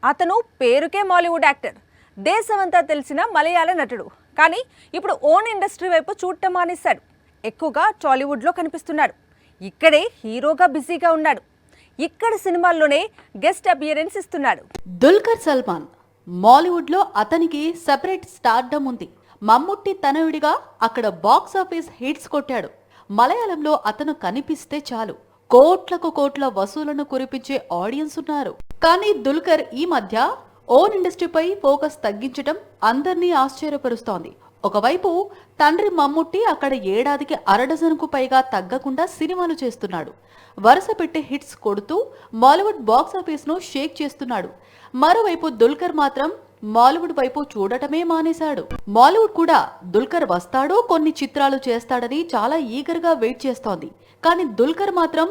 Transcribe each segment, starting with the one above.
అతను పేరుకే మాలీవుడ్ యాక్టర్, దేశమంతా తెలిసిన మలయాళ నటుడు. కానీ ఇప్పుడు ఓన్ ఇండస్ట్రీ వైపు చూడటం మానేశాడు. ఎక్కువగా టాలీవుడ్లో కనిపిస్తున్నాడు. ఇక్కడే హీరోగా బిజీగా ఉన్నాడు. ఇక్కడ సినిమాల్లోనే గెస్ట్ అపియరెన్స్ ఇస్తున్నాడు. దుల్కర్ సల్మాన్ మాలీవుడ్ లో అతనికి సెపరేట్ స్టార్డమ్ ఉంది. మమ్ముట్టి తనయుడిగా అక్కడ బాక్స్ ఆఫీస్ హిట్స్ కొట్టాడు. మలయాళంలో అతను కనిపిస్తే చాలు కోట్లకు కోట్ల వసూలను కురిపించే ఆడియన్స్ ఉన్నారు. కానీ దుల్కర్ ఈ మధ్య ఓన్ ఇండస్ట్రీపై ఫోకస్ తగ్గించడం అందర్నీ ఆశ్చర్యపరుస్తోంది. ఒకవైపు తండ్రి మమ్ముట్టి అక్కడ ఏడాదికి అరడజనుకు పైగా తగ్గకుండా సినిమాలు చేస్తున్నాడు. వరుస పెట్టి హిట్స్ కొడుతూ మాలీవుడ్ బాక్స్ ఆఫీస్ ను షేక్ చేస్తున్నాడు. మరోవైపు దుల్కర్ మాత్రం మాలీవుడ్ వైపు చూడటమే మానేశాడు. మాలీవుడ్ కూడా దుల్కర్ వస్తాడో కొన్ని చిత్రాలు చేస్తాడని చాలా ఈగర్ గా వెయిట్ చేస్తోంది. కానీ దుల్కర్ మాత్రం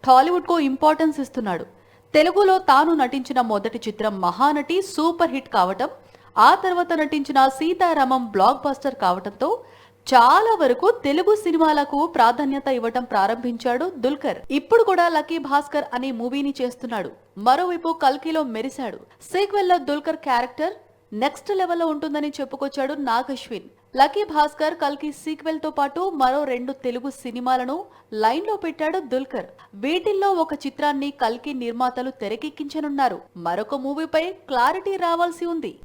టాలీవుడ్ కు ఇంపార్టెన్స్ ఇస్తున్నాడు. తెలుగులో తాను నటించిన మొదటి చిత్రం మహానటి సూపర్ హిట్ కావటం, ఆ తర్వాత నటించిన సీతారామం బ్లాక్ బస్టర్ కావటంతో చాలా వరకు తెలుగు సినిమాలకు ప్రాధాన్యత ఇవ్వటం ప్రారంభించాడు దుల్కర్. ఇప్పుడు కూడా లక్కీ భాస్కర్ అనే మూవీని చేస్తున్నాడు. మరోవైపు కల్కిలో మెరిశాడు. సీక్వెల్ లో దుల్కర్ క్యారెక్టర్ నెక్స్ట్ లెవెల్లో ఉంటుందని చెప్పుకొచ్చాడు నాగ్ అశ్విన్. లక్కీ భాస్కర్ కల్కి సీక్వెల్ తో పాటు మరో 2 తెలుగు సినిమాలను లైన్ లో పెట్టాడు దుల్కర్. వీటిల్లో ఒక చిత్రాన్ని కల్కి నిర్మాతలు తెరకెక్కించనున్నారు. మరొక మూవీపై క్లారిటీ రావాల్సి ఉంది.